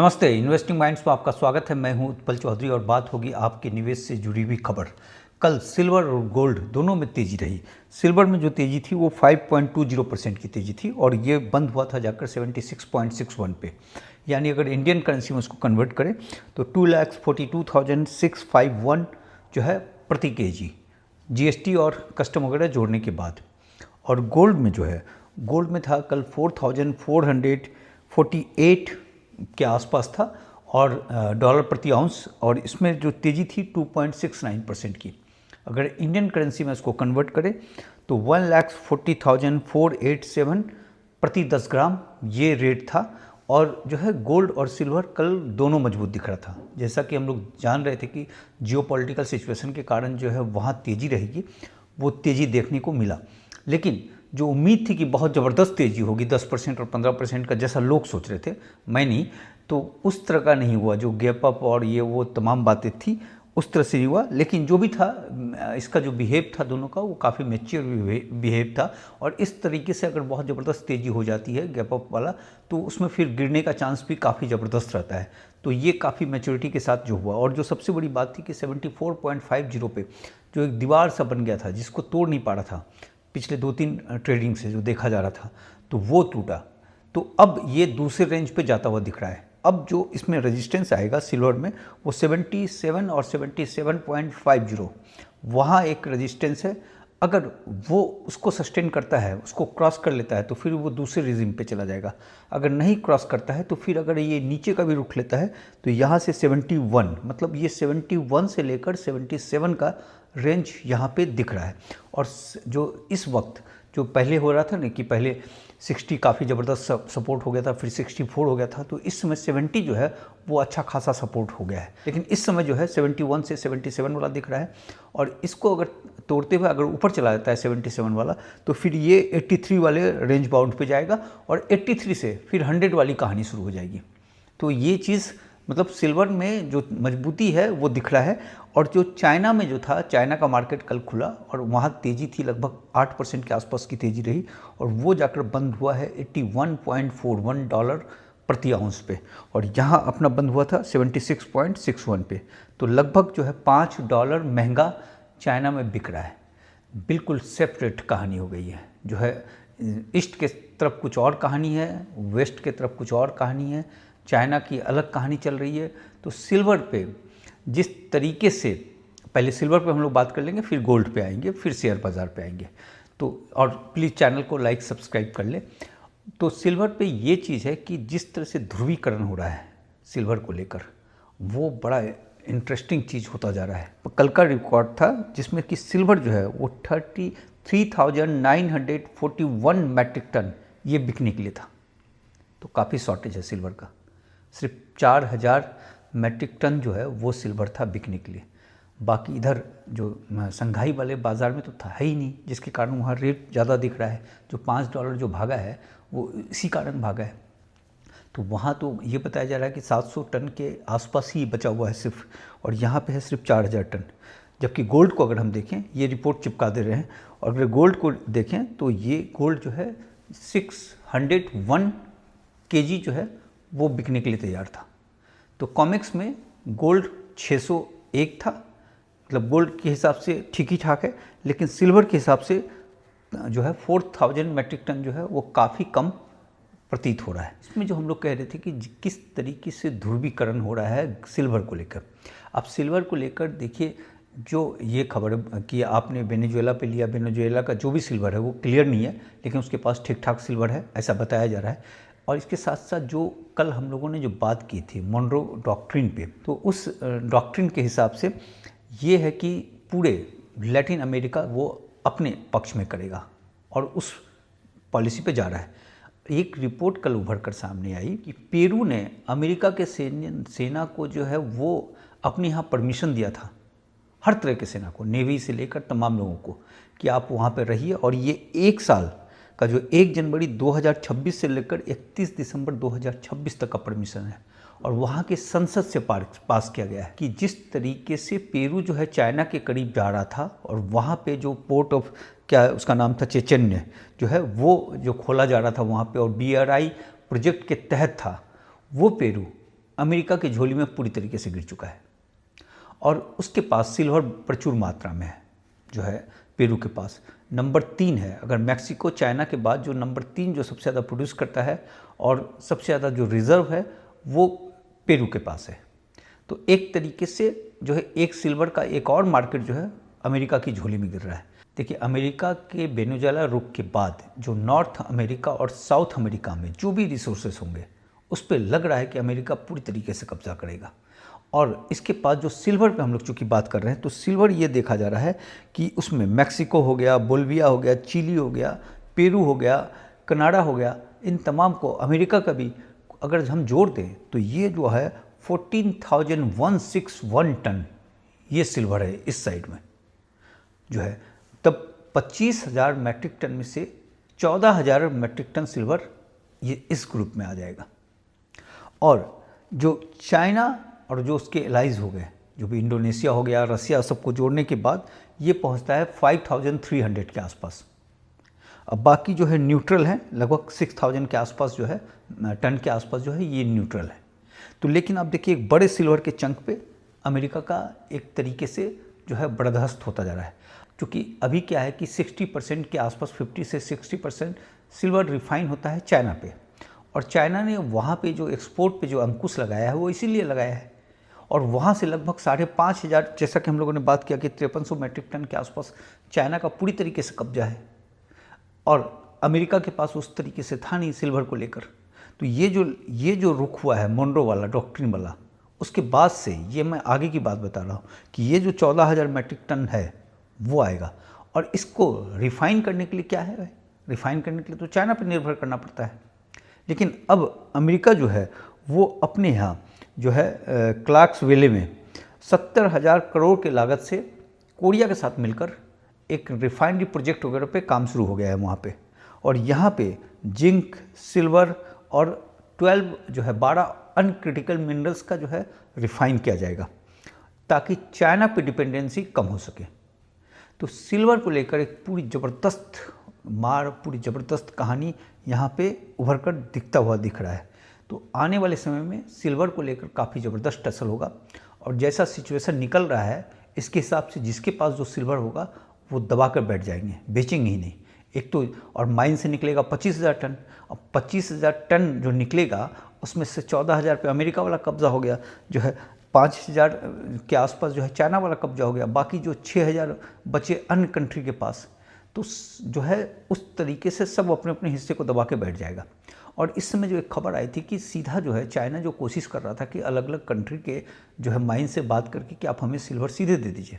नमस्ते, investing minds में आपका स्वागत है। मैं हूं उत्पल चौधरी और बात होगी आपके निवेश से जुड़ी हुई खबर। कल सिल्वर और गोल्ड दोनों में तेजी रही। सिल्वर में जो तेजी थी वो 5.20% की तेजी थी और ये बंद हुआ था जाकर 76.61 पे। यानी अगर इंडियन करेंसी में उसको कन्वर्ट करें तो 2,42,651 जो है प्रति केजी, जीएसटी और कस्टम वगैरह जोड़ने के बाद। और गोल्ड में जो है, गोल्ड में था कल 4,448 के आसपास था और डॉलर प्रति आउंस, और इसमें जो तेज़ी थी 2.69% की। अगर इंडियन करेंसी में इसको कन्वर्ट करें तो 1,40,487 प्रति 10 ग्राम ये रेट था। और जो है गोल्ड और सिल्वर कल दोनों मजबूत दिख रहा था। जैसा कि हम लोग जान रहे थे कि जियोपॉलिटिकल सिचुएशन के कारण जो है वहाँ तेज़ी रहेगी, वो तेज़ी देखने को मिला। लेकिन जो उम्मीद थी कि बहुत ज़बरदस्त तेज़ी होगी 10% और 15% का, जैसा लोग सोच रहे थे, मैं नहीं, तो उस तरह का नहीं हुआ। जो गैप अप और ये वो तमाम बातें थी उस तरह से नहीं हुआ। लेकिन जो भी था, इसका जो बिहेव था दोनों का, वो काफ़ी मैच्योर बिहेव था। और इस तरीके से अगर बहुत ज़बरदस्त तेज़ी हो जाती है गैप अप वाला, तो उसमें फिर गिरने का चांस भी काफ़ी ज़बरदस्त रहता है। तो ये काफ़ी मैच्योरिटी के साथ जो हुआ। और जो सबसे बड़ी बात थी कि 74.50 पे जो एक दीवार सा बन गया था, जिसको तोड़ नहीं पा रहा था पिछले 2-3 ट्रेडिंग से जो देखा जा रहा था, तो वो टूटा। तो अब ये दूसरे रेंज पे जाता हुआ दिख रहा है। अब जो इसमें रेजिस्टेंस आएगा सिल्वर में वो 77 और 77.50, वहाँ एक रेजिस्टेंस है। अगर वो उसको सस्टेन करता है, उसको क्रॉस कर लेता है, तो फिर वो दूसरे रिजिम पे चला जाएगा। अगर नहीं क्रॉस करता है तो फिर अगर ये नीचे का भी रुख लेता है तो यहाँ से 71, मतलब ये 71 से लेकर 77 का रेंज यहाँ पे दिख रहा है। और जो इस वक्त जो पहले हो रहा था ना कि पहले 60 काफ़ी ज़बरदस्त सपोर्ट हो गया था, फिर 64 हो गया था, तो इस समय 70 जो है वो अच्छा खासा सपोर्ट हो गया है। लेकिन इस समय जो है 71 से 77 वाला दिख रहा है। और इसको अगर तोड़ते हुए अगर ऊपर चला जाता है 77 वाला, तो फिर ये 83 वाले रेंज बाउंड पे जाएगा और 83 से फिर 100 वाली कहानी शुरू हो जाएगी। तो ये चीज़ मतलब सिल्वर में जो मजबूती है वो दिख रहा है। और जो चाइना में जो था, चाइना का मार्केट कल खुला और वहाँ तेज़ी थी, लगभग 8% के आसपास की तेज़ी रही, और वो जाकर बंद हुआ है 81.41 डॉलर प्रति आउंस पे। और यहाँ अपना बंद हुआ था 76.61 पे। तो लगभग जो है $5 महंगा चाइना में बिक रहा है। बिल्कुल सेपरेट कहानी हो गई है। जो है ईस्ट के तरफ कुछ और कहानी है, वेस्ट के तरफ कुछ और कहानी है, चाइना की अलग कहानी चल रही है। तो सिल्वर पे जिस तरीके से, पहले सिल्वर पे हम लोग बात कर लेंगे, फिर गोल्ड पे आएंगे, फिर शेयर बाज़ार पे आएंगे। तो और प्लीज़ चैनल को लाइक सब्सक्राइब कर ले। तो सिल्वर पे ये चीज़ है कि जिस तरह से ध्रुवीकरण हो रहा है सिल्वर को लेकर, वो बड़ा इंटरेस्टिंग चीज़ होता जा रहा है। कल का रिकॉर्ड था जिसमें कि सिल्वर जो है वो 33,941 मैट्रिक टन ये बिकने के लिए था। तो काफ़ी शॉर्टेज है सिल्वर का। सिर्फ 4,000 मैट्रिक टन जो है वो सिल्वर था बिकने के लिए। बाकी इधर जो संघाई वाले बाज़ार में तो था ही नहीं, जिसके कारण वहाँ रेट ज़्यादा दिख रहा है। जो $5 जो भागा है वो इसी कारण भागा है। तो वहाँ तो ये बताया जा रहा है कि 700 टन के आसपास ही बचा हुआ है सिर्फ, और यहाँ पे है सिर्फ 4,000 टन। जबकि गोल्ड को अगर हम देखें, ये रिपोर्ट चिपका दे रहे हैं, और अगर गोल्ड को देखें तो ये गोल्ड जो है 601 केजी जो है वो बिकने के लिए तैयार था। तो कॉमेक्स में गोल्ड 601 था, मतलब गोल्ड के हिसाब से ठीक ही ठाक है, लेकिन सिल्वर के हिसाब से जो है 4,000 मैट्रिक टन जो है वो काफ़ी कम प्रतीत हो रहा है। इसमें जो हम लोग कह रहे थे कि किस तरीके से ध्रुवीकरण हो रहा है सिल्वर को लेकर। अब सिल्वर को लेकर देखिए, जो ये खबर कि आपने वेनेजुएला पे लिया, वेनेजुएला का जो भी सिल्वर है वो क्लियर नहीं है, लेकिन उसके पास ठीक ठाक सिल्वर है, ऐसा बताया जा रहा है। और इसके साथ साथ जो कल हम लोगों ने जो बात की थी मोनरो डॉक्ट्रिन पे, तो उस डॉक्ट्रिन के हिसाब से ये है कि पूरे लैटिन अमेरिका वो अपने पक्ष में करेगा और उस पॉलिसी पे जा रहा है। एक रिपोर्ट कल उभर कर सामने आई कि पेरू ने अमेरिका के सेना को जो है वो अपने यहाँ परमिशन दिया था, हर तरह के सेना को, नेवी से लेकर तमाम लोगों को, कि आप वहाँ पर रहिए। और ये 1 साल का जो 1 जनवरी 2026 से लेकर 31 दिसंबर 2026 तक का परमिशन है। और वहाँ के संसद से पास किया गया है कि जिस तरीके से पेरू जो है चाइना के करीब जा रहा था, और वहाँ पे जो पोर्ट ऑफ, क्या उसका नाम था, चेचन्य जो है वो जो खोला जा रहा था वहाँ पे, और BRI प्रोजेक्ट के तहत था, वो पेरू अमेरिका की झोली में पूरी तरीके से गिर चुका है और उसके पास सिल्वर प्रचुर मात्रा में है, जो है पेरू के पास। नंबर 3 है, अगर मैक्सिको चाइना के बाद जो नंबर 3 जो सबसे ज़्यादा प्रोड्यूस करता है और सबसे ज़्यादा जो रिज़र्व है वो पेरू के पास है। तो एक तरीके से जो है एक सिल्वर का एक और मार्केट जो है अमेरिका की झोली में गिर रहा है। देखिए, अमेरिका के वेनेजुएला रुख के बाद जो नॉर्थ अमेरिका और साउथ अमेरिका में जो भी रिसोर्सेस होंगे उस पर लग रहा है कि अमेरिका पूरी तरीके से कब्जा करेगा। और इसके पास जो सिल्वर पे हम लोग चूँकि बात कर रहे हैं, तो सिल्वर ये देखा जा रहा है कि उसमें मैक्सिको हो गया, बोलिविया हो गया, चिली हो गया, पेरू हो गया, कनाडा हो गया, इन तमाम को अमेरिका का भी अगर हम जोड़ दें तो ये जो है 14,161 टन ये सिल्वर है इस साइड में जो है। तब 25,000 मैट्रिक टन में से 14,000 मैट्रिक टन सिल्वर ये इस ग्रुप में आ जाएगा। और जो चाइना और जो उसके एलाइज हो गए, जो भी इंडोनेशिया हो गया, रसिया, सबको जोड़ने के बाद ये पहुंचता है 5,300 के आसपास। अब बाकी जो है न्यूट्रल है, लगभग 6,000 के आसपास जो है टन के आसपास जो है ये न्यूट्रल है। तो लेकिन आप देखिए एक बड़े सिल्वर के चंक पे अमेरिका का एक तरीके से जो है बर्दाश्त होता जा रहा है, क्योंकि अभी क्या है कि 60% के आसपास 50 से 60% सिल्वर रिफाइन होता है चाइना पे, और चाइना ने वहाँ पे जो एक्सपोर्ट पे जो अंकुश लगाया है वो इसीलिए लगाया है। और वहाँ से लगभग 5,500, जैसा कि हम लोगों ने बात किया कि 5300 मैट्रिक टन के आसपास चाइना का पूरी तरीके से कब्जा है, और अमेरिका के पास उस तरीके से था नहीं सिल्वर को लेकर। तो ये जो रुख हुआ है मोनरो वाला, डॉक्ट्रिन वाला, उसके बाद से ये मैं आगे की बात बता रहा हूँ कि ये जो 14,000 मैट्रिक टन है वो आएगा। और इसको रिफ़ाइन करने के लिए क्या है, रिफ़ाइन करने के लिए तो चाइना पर निर्भर करना पड़ता है। लेकिन अब अमेरिका जो है वो अपने यहाँ जो है क्लार्क्स वैली में 70,000 करोड़ के लागत से कोरिया के साथ मिलकर एक रिफाइनरी प्रोजेक्ट वगैरह पे काम शुरू हो गया है वहाँ पे। और यहाँ पे जिंक, सिल्वर और 12 अनक्रिटिकल मिनरल्स का जो है रिफाइन किया जाएगा ताकि चाइना पे डिपेंडेंसी कम हो सके। तो सिल्वर को लेकर एक पूरी ज़बरदस्त कहानी यहाँ पे उभर कर दिखता हुआ दिख रहा है। तो आने वाले समय में सिल्वर को लेकर काफ़ी ज़बरदस्त टसल होगा, और जैसा सिचुएशन निकल रहा है इसके हिसाब से जिसके पास जो सिल्वर होगा वो दबा कर बैठ जाएंगे, बेचेंगे ही नहीं। एक तो और माइन से निकलेगा 25,000 टन, अब 25,000 टन जो निकलेगा उसमें से 14,000 पे अमेरिका वाला कब्जा हो गया, जो है 5,000 के आसपास जो है चाइना वाला कब्जा हो गया, बाकी जो 6,000 बचे अन्य कंट्री के पास। तो जो है उस तरीके से सब अपने अपने हिस्से को दबा के बैठ जाएगा। और इस समय जो एक खबर आई थी कि सीधा जो है चाइना जो कोशिश कर रहा था कि अलग अलग कंट्री के जो है माइन से बात करके कि आप हमें सिल्वर सीधे दे दीजिए,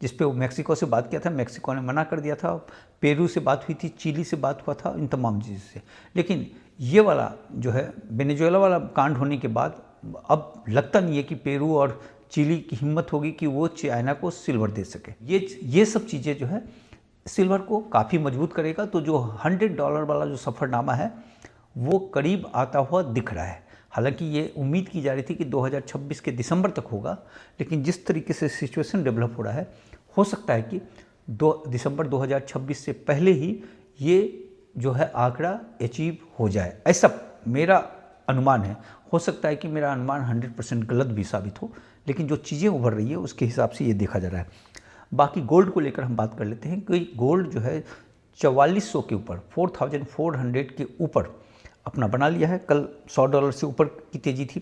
जिस पे वो मैक्सिको से बात किया था, मैक्सिको ने मना कर दिया था। पेरू से बात हुई थी, चिली से बात हुआ था, इन तमाम चीज़ से। लेकिन ये वाला जो है वेनेजुएला वाला कांड होने के बाद अब लगता नहीं है कि पेरू और चिली की हिम्मत होगी कि वो चाइना को सिल्वर दे सके। ये सब चीज़ें जो है सिल्वर को काफ़ी मजबूत करेगा। तो जो $100 वाला जो सफ़रनामा है वो करीब आता हुआ दिख रहा है। हालांकि ये उम्मीद की जा रही थी कि 2026 के दिसंबर तक होगा, लेकिन जिस तरीके से सिचुएशन डेवलप हो रहा है, हो सकता है कि दिसंबर 2026 से पहले ही ये जो है आंकड़ा अचीव हो जाए, ऐसा मेरा अनुमान है। हो सकता है कि मेरा अनुमान 100% गलत भी साबित हो, लेकिन जो चीज़ें उभर रही है उसके हिसाब से ये देखा जा रहा है। बाकी गोल्ड को लेकर हम बात कर लेते हैं कि गोल्ड जो है 4400 के ऊपर, 4,400 के ऊपर अपना बना लिया है। कल $100 से ऊपर की तेज़ी थी,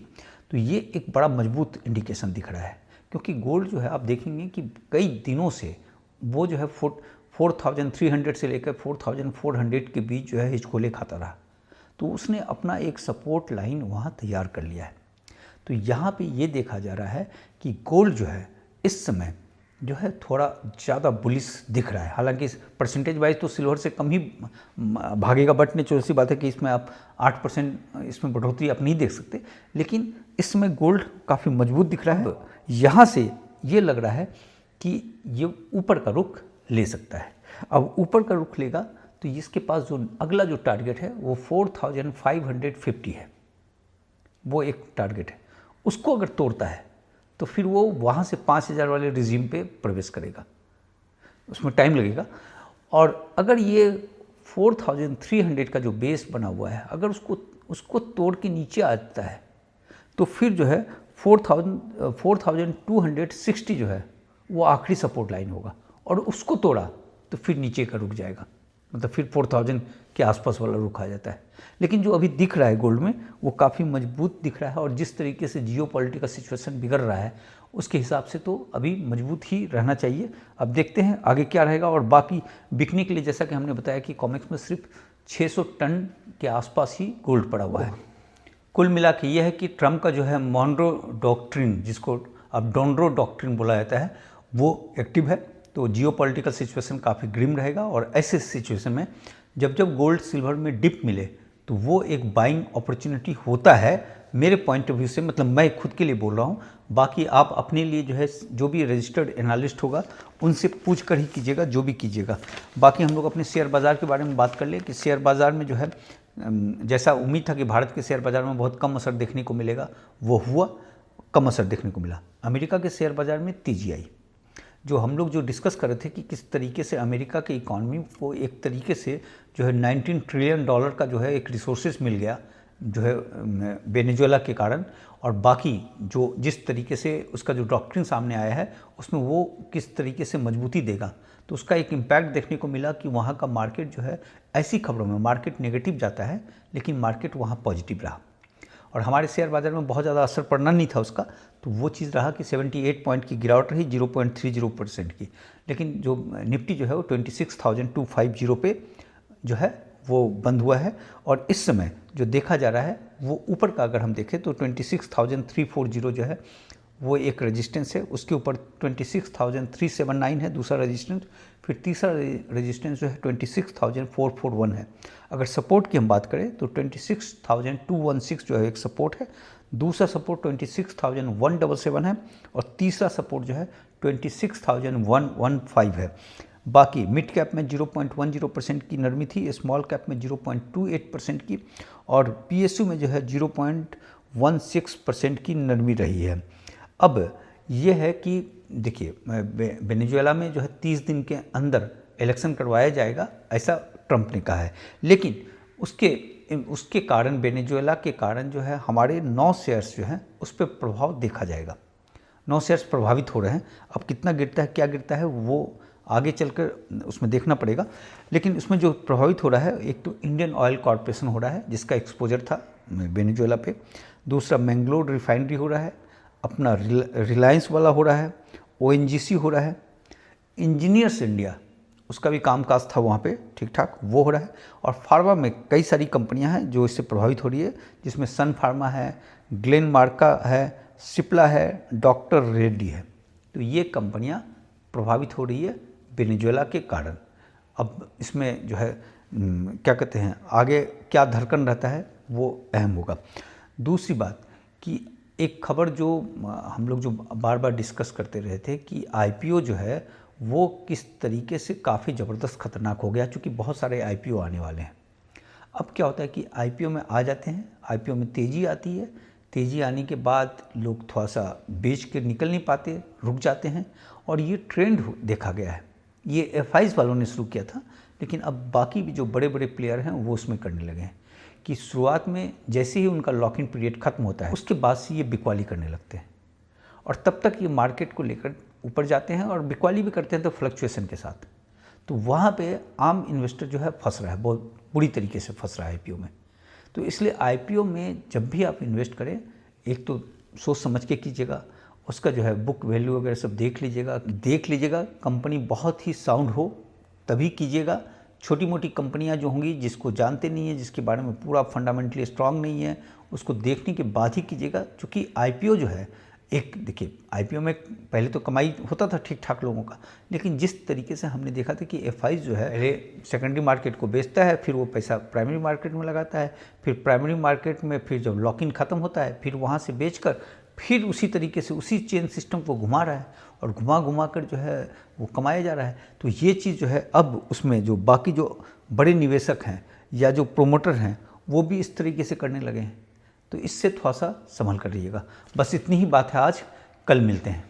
तो ये एक बड़ा मजबूत इंडिकेशन दिख रहा है, क्योंकि गोल्ड जो है आप देखेंगे कि कई दिनों से वो जो है 4,300 से लेकर 4,400 के बीच जो है हिचकोले खाता रहा। तो उसने अपना एक सपोर्ट लाइन वहाँ तैयार कर लिया है। तो यहाँ पे ये देखा जा रहा है कि गोल्ड जो है इस समय जो है थोड़ा ज़्यादा बुलिश दिख रहा है। हालांकि परसेंटेज वाइज तो सिल्वर से कम ही भागेगा, बट नेचुरल सी बात है कि इसमें आप 8% इसमें बढ़ोतरी आप नहीं देख सकते, लेकिन इस समय गोल्ड काफ़ी मजबूत दिख रहा है। यहाँ से ये लग रहा है कि ये ऊपर का रुख ले सकता है। अब ऊपर का रुख लेगा तो इसके पास जो अगला जो टारगेट है वो 4,550 है, वो एक टारगेट है। उसको अगर तोड़ता है तो फिर वो वहाँ से 5,000 वाले रिजीम पे प्रवेश करेगा, उसमें टाइम लगेगा। और अगर ये 4,300 का जो बेस बना हुआ है, अगर उसको तोड़ के नीचे आता है तो फिर जो है 4260 जो है वो आखिरी सपोर्ट लाइन होगा, और उसको तोड़ा तो फिर नीचे का रुक जाएगा, मतलब फिर 4000 के आसपास वाला रुक आ जाता है। लेकिन जो अभी दिख रहा है गोल्ड में वो काफ़ी मजबूत दिख रहा है, और जिस तरीके से जियोपॉलिटिकल सिचुएशन बिगड़ रहा है उसके हिसाब से तो अभी मजबूत ही रहना चाहिए। अब देखते हैं आगे क्या रहेगा। और बाकी बिकने के लिए जैसा कि हमने बताया कि कॉमेक्स में सिर्फ 600 टन के आसपास ही गोल्ड पड़ा हुआ है। कुल मिला के यह है कि ट्रम्प का जो है मॉनरो डॉक्ट्रिन, जिसको अब डोनरो डॉक्ट्रिन बोला जाता है, वो एक्टिव है। तो जियोपॉलिटिकल सिचुएशन काफ़ी ग्रिम रहेगा, और ऐसे सिचुएशन में जब जब गोल्ड सिल्वर में डिप मिले तो वो एक बाइंग अपॉर्चुनिटी होता है मेरे पॉइंट ऑफ व्यू से, मतलब मैं खुद के लिए बोल रहा हूँ। बाकी आप अपने लिए जो है जो भी रजिस्टर्ड एनालिस्ट होगा उनसे पूछ कर ही कीजिएगा जो भी कीजिएगा। बाकी हम लोग अपने शेयर बाज़ार के बारे में बात कर लें कि शेयर बाज़ार में जो है जैसा उम्मीद था कि भारत के शेयर बाज़ार में बहुत कम असर देखने को मिलेगा, वो हुआ, कम असर देखने को मिला। अमेरिका के शेयर बाज़ार में तेजी आई। जो हम लोग जो डिस्कस कर रहे थे कि किस तरीके से अमेरिका की इकॉनमी को एक तरीके से जो है $19 ट्रिलियन का जो है एक रिसोर्सेज मिल गया जो है वेनेजुएला के कारण, और बाकी जो जिस तरीके से उसका जो डॉक्ट्रिन सामने आया है उसमें वो किस तरीके से मजबूती देगा, तो उसका एक इम्पैक्ट देखने को मिला कि वहाँ का मार्केट जो है ऐसी खबरों में मार्केट नेगेटिव जाता है लेकिन मार्केट वहाँ पॉजिटिव रहा। और हमारे शेयर बाज़ार में बहुत ज़्यादा असर पड़ना नहीं था उसका, तो वो चीज़ रहा कि 78 पॉइंट की गिरावट रही 0.30% की। लेकिन जो निफ्टी जो है वो 26,250 पे जो है वो बंद हुआ है, और इस समय जो देखा जा रहा है वो ऊपर का अगर हम देखें तो 26,340 जो है वो एक रेजिस्टेंस है, उसके ऊपर 26,379 है दूसरा रेजिस्टेंस, फिर तीसरा रेजिस्टेंस जो है 26,441 है। अगर सपोर्ट की हम बात करें तो 26,216 जो है एक सपोर्ट है, दूसरा सपोर्ट 26,177 है, और तीसरा सपोर्ट जो है 26,115 है। बाकी मिड कैप में 0.10% की नरमी थी, स्मॉल कैप में 0.28% की, और पीएसयू में जो है 0.16% की नरमी रही है। अब ये है कि देखिए वेनेजुएला में जो है 30 दिन के अंदर इलेक्शन करवाया जाएगा ऐसा ट्रंप ने कहा है, लेकिन उसके कारण वेनेजुएला के कारण जो है हमारे 9 शेयर्स जो हैं उस पर प्रभाव देखा जाएगा। 9 शेयर्स प्रभावित हो रहे हैं। अब कितना गिरता है क्या गिरता है वो आगे चलकर उसमें देखना पड़ेगा, लेकिन उसमें जो प्रभावित हो रहा है एक तो इंडियन ऑयल कॉरपोरेशन हो रहा है जिसका एक्सपोजर था वेनेजुएला पे, दूसरा मैंगलोर रिफाइनरी हो रहा है, अपना रिलायंस वाला हो रहा है, ONGC हो रहा है, इंजीनियर्स इंडिया उसका भी कामकाज था वहाँ पे ठीक ठाक वो हो रहा है, और फार्मा में कई सारी कंपनियां हैं जो इससे प्रभावित हो रही है, जिसमें सन फार्मा है, ग्लेनमार्का है, सिप्ला है, डॉक्टर रेड्डी है। तो ये कंपनियां प्रभावित हो रही है वेनेजुएला के कारण। अब इसमें जो है क्या कहते हैं आगे क्या धड़कन रहता है वो अहम होगा। दूसरी बात कि एक खबर जो हम लोग जो बार बार डिस्कस करते रहे थे कि IPO जो है वो किस तरीके से काफ़ी ज़बरदस्त खतरनाक हो गया, क्योंकि बहुत सारे IPO आने वाले हैं। अब क्या होता है कि IPO में आ जाते हैं, IPO में तेज़ी आती है, तेज़ी आने के बाद लोग थोड़ा सा बेच के निकल नहीं पाते, रुक जाते हैं, और ये ट्रेंड देखा गया है। ये FIs वालों ने शुरू किया था, लेकिन अब बाकी भी जो बड़े बड़े प्लेयर हैं वो उसमें करने लगे हैं कि शुरुआत में जैसे ही उनका लॉक इन पीरियड ख़त्म होता है उसके बाद से ये बिकवाली करने लगते हैं, और तब तक ये मार्केट को लेकर ऊपर जाते हैं और बिकवाली भी करते हैं तो फ्लक्चुएशन के साथ। तो वहाँ पे आम इन्वेस्टर जो है फंस रहा है, बहुत बुरी तरीके से फंस रहा है IPO में। तो इसलिए IPO में जब भी आप इन्वेस्ट करें एक तो सोच समझ के कीजिएगा, उसका जो है बुक वैल्यू वगैरह सब देख लीजिएगा, कंपनी बहुत ही साउंड हो तभी कीजिएगा। छोटी मोटी कंपनियां जो होंगी जिसको जानते नहीं है, जिसके बारे में पूरा फंडामेंटली स्ट्रांग नहीं है, उसको देखने के बाद ही कीजिएगा। क्योंकि IPO जो है एक देखिए IPO में पहले तो कमाई होता था ठीक ठाक लोगों का, लेकिन जिस तरीके से हमने देखा था कि FIs जो है पहले सेकेंडरी मार्केट को बेचता है, फिर वो पैसा प्राइमरी मार्केट में लगाता है, फिर प्राइमरी मार्केट में फिर जब लॉक इन ख़त्म होता है फिर वहाँ से बेचकर फिर उसी तरीके से उसी चेन सिस्टम को घुमा रहा है, और घुमा कर जो है वो कमाया जा रहा है। तो ये चीज़ जो है अब उसमें जो बाकी जो बड़े निवेशक हैं या जो प्रोमोटर हैं वो भी इस तरीके से करने लगे हैं। तो इससे थोड़ा सा संभल कर रहिएगा। बस इतनी ही बात है आज, कल मिलते हैं।